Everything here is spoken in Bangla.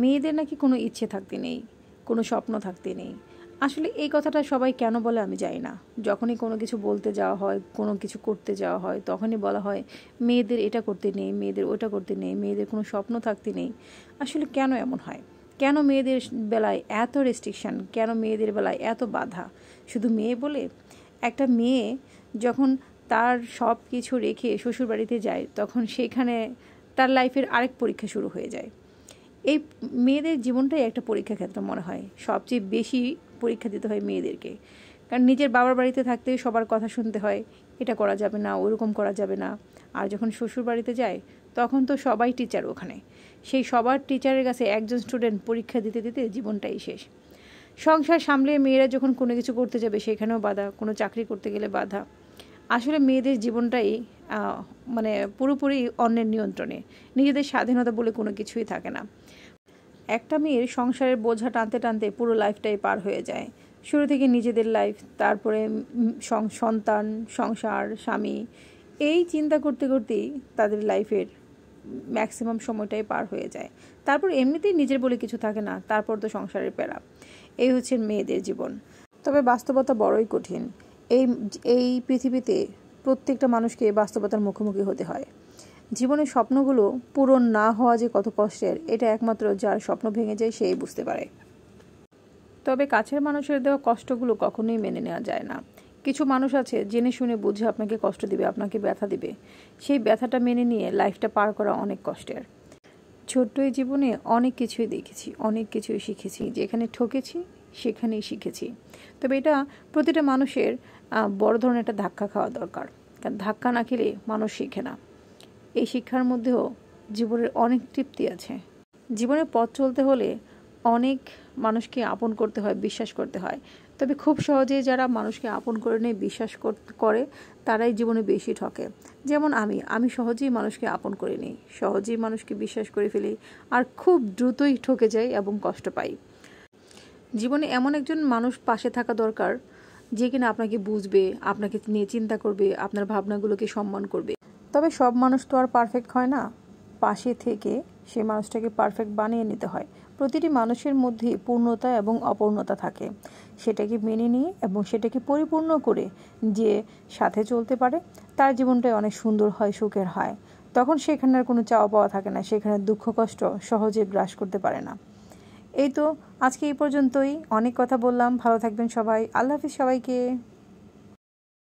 মেয়েদের নাকি কোনো ইচ্ছে থাকতে নেই, কোনো স্বপ্ন থাকতে নেই। আসলে এই কথাটা সবাই কেন বলে আমি জানি না। যখনই কোনো কিছু বলতে যাওয়া হয়, কোনো কিছু করতে যাওয়া হয়, তখনই বলা হয় মেয়েদের এটা করতে নেই, মেয়েদের ওটা করতে নেই, মেয়েদের কোনো স্বপ্ন থাকতে নেই। আসলে কেন এমন হয়? কেন মেয়েদের বেলায় এত রেস্ট্রিকশান? কেন মেয়েদের বেলায় এত বাধা? শুধু মেয়ে বলে? একটা মেয়ে যখন তার সব কিছু রেখে শ্বশুরবাড়িতে যায়, তখন সেখানে তার লাইফের আরেক পরীক্ষা শুরু হয়ে যায়। এই মেয়েদের জীবনটাই একটা পরীক্ষা ক্ষেত্র মনে হয়। সবচেয়ে বেশি পরীক্ষা দিতে হয় মেয়েদেরকে, কারণ নিজের বাবার বাড়িতে থাকতে সবার কথা শুনতে হয়, এটা করা যাবে না, ওরকম করা যাবে না। আর যখন শ্বশুর বাড়িতে যায়, তখন তো সবাই টিচার ওখানে। সেই সবার টিচারের কাছে একজন স্টুডেন্ট পরীক্ষা দিতে দিতে জীবনটাই শেষ। সংসার সামলে মেয়েরা যখন কোনো কিছু করতে যাবে, সেখানেও বাধা, কোনো চাকরি করতে গেলে বাধা। আসলে মেয়েদের জীবনটাই মানে পুরোপুরি অন্যের নিয়ন্ত্রণে। নিজেদের স্বাধীনতা বলে কোনো কিছুই থাকে না। একটা মেয়ের সংসারের বোঝা টানতে টানতে পুরো লাইফটাই পার হয়ে যায়। শুরু থেকে নিজেদের লাইফ, তারপরে সন্তান, সংসার, স্বামী, এই চিন্তা করতে করতেই তাদের লাইফের ম্যাক্সিমাম সময়টাই পার হয়ে যায়। তারপর এমনিতেই নিজের বলে কিছু থাকে না, তারপর তো সংসারের পেরা। এই হচ্ছে মেয়েদের জীবন। তবে বাস্তবতা বড়ই কঠিন। এই এই পৃথিবীতে প্রত্যেকটা মানুষকে বাস্তবতার মুখোমুখি হতে হয়। জীবনের স্বপ্নগুলো পূরণ না হওয়া যে কত কষ্টের, এটা একমাত্র যার স্বপ্ন ভেঙে যায় সেই বুঝতে পারে। তবে কাছের মানুষের দেওয়া কষ্টগুলো কখনোই মেনে নেওয়া যায় না। কিছু মানুষ আছে জেনে শুনে বুঝে আপনাকে কষ্ট দিবে, আপনাকে ব্যথা দিবে। সেই ব্যথাটা মেনে নিয়ে লাইফটা পার করা অনেক কষ্টের। ছোট্ট এই জীবনে অনেক কিছুই দেখেছি, অনেক কিছুই শিখেছি। যেখানে ঠকেছি সেখানেই শিখেছি। তবে এটা প্রতিটা মানুষের বড় ধরনের একটা ধাক্কা খাওয়া দরকার, কারণ ধাক্কা না খেলে মানুষ শিখে না। এই শিক্ষার মধ্যেও জীবনের অনেক তৃপ্তি আছে। জীবনের পথ চলতে হলে অনেক মানুষকে আপন করতে হয়, বিশ্বাস করতে হয়। তবে খুব সহজেই যারা মানুষকে আপন করে নিয়ে বিশ্বাস করে, তারাই জীবনে বেশি ঠকে। যেমন আমি সহজেই মানুষকে আপন করে নিই, সহজেই মানুষকে বিশ্বাস করে ফেলি, আর খুব দ্রুতই ঠকে যাই এবং কষ্ট পাই। জীবনে এমন একজন মানুষ পাশে থাকা দরকার, যে কিনা আপনাকে বুঝবে, আপনাকে নিয়ে চিন্তা করবে, আপনার ভাবনাগুলোকে সম্মান করবে। তবে সব মানুষ তো আর পারফেক্ট হয় না। পাশে থেকে সেই মানুষটাকে পারফেক্ট বানিয়ে নিতে হয়। প্রতিটি মানুষের মধ্যে পূর্ণতা এবং অপূর্ণতা থাকে। সেটাকে মেনে নিয়ে এবং সেটাকে পরিপূর্ণ করে যে সাথে চলতে পারে, তার জীবনটাই অনেক সুন্দর হয়, সুখের হয়। তখন সেখানে আর কোনো চাওয়া পাওয়া থাকে না, সেখানে দুঃখ কষ্ট সহজে গ্রাস করতে পারে না। এই তো আজকে এই পর্যন্তই। অনেক কথা বললাম। ভালো থাকবেন সবাই। আল্লাহ হাফিজ সবাইকে।